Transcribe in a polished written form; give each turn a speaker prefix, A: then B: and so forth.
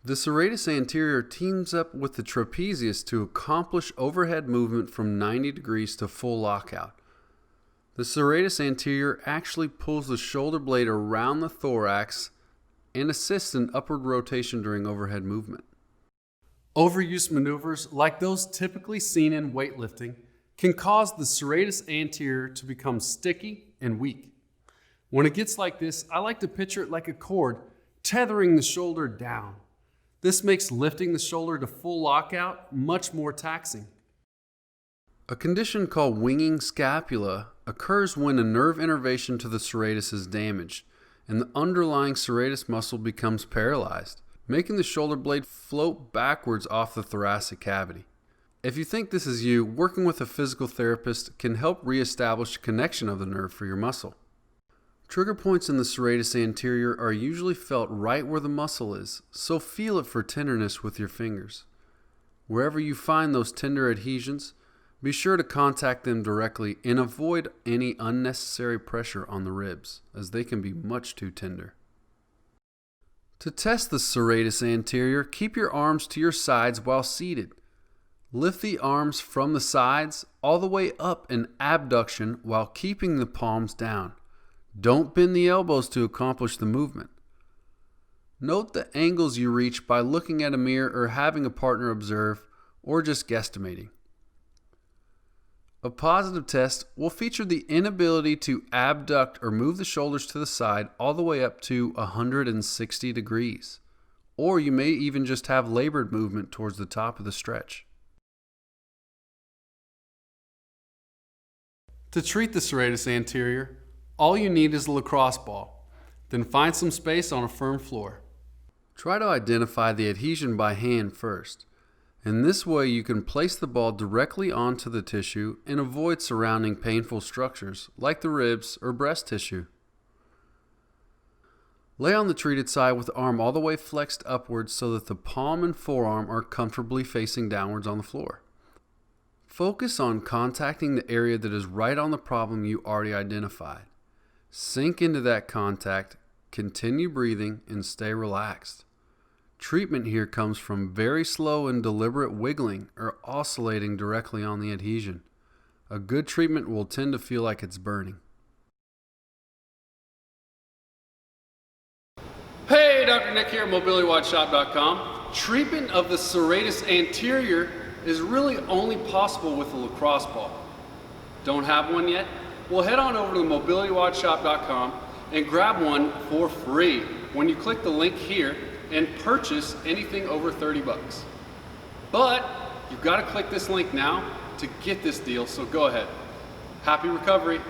A: The serratus anterior teams up with the trapezius to accomplish overhead movement from 90 degrees to full lockout. The serratus anterior actually pulls the shoulder blade around the thorax and assists in upward rotation during overhead movement. Overuse maneuvers, like those typically seen in weightlifting, can cause the serratus anterior to become sticky and weak. When it gets like this, I like to picture it like a cord tethering the shoulder down. This makes lifting the shoulder to full lockout much more taxing. A condition called winging scapula occurs when a nerve innervation to the serratus is damaged and the underlying serratus muscle becomes paralyzed, making the shoulder blade float backwards off the thoracic cavity. If you think this is you, working with a physical therapist can help reestablish connection of the nerve for your muscle. Trigger points in the serratus anterior are usually felt right where the muscle is, so feel it for tenderness with your fingers. Wherever you find those tender adhesions, be sure to contact them directly and avoid any unnecessary pressure on the ribs, as they can be much too tender. To test the serratus anterior, keep your arms to your sides while seated. Lift the arms from the sides all the way up in abduction while keeping the palms down. Don't bend the elbows to accomplish the movement. Note the angles you reach by looking at a mirror or having a partner observe, or just guesstimating. A positive test will feature the inability to abduct or move the shoulders to the side all the way up to 160 degrees, or you may even just have labored movement towards the top of the stretch. To treat the serratus anterior, all you need is a lacrosse ball. Then find some space on a firm floor. Try to identify the adhesion by hand first. In this way, you can place the ball directly onto the tissue and avoid surrounding painful structures like the ribs or breast tissue. Lay on the treated side with the arm all the way flexed upwards so that the palm and forearm are comfortably facing downwards on the floor. Focus on contacting the area that is right on the problem you already identified. Sink into that contact, continue breathing, and stay relaxed. Treatment here comes from very slow and deliberate wiggling or oscillating directly on the adhesion. A good treatment will tend to feel like it's burning. Hey, Dr. Nick here at MobilityWODShop.com. Treatment of the serratus anterior is really only possible with a lacrosse ball. Don't have one yet? Well, head on over to MobilityWODShop.com and grab one for free when you click the link here and purchase anything over 30 bucks. But you've got to click this link now to get this deal, so go ahead. Happy recovery.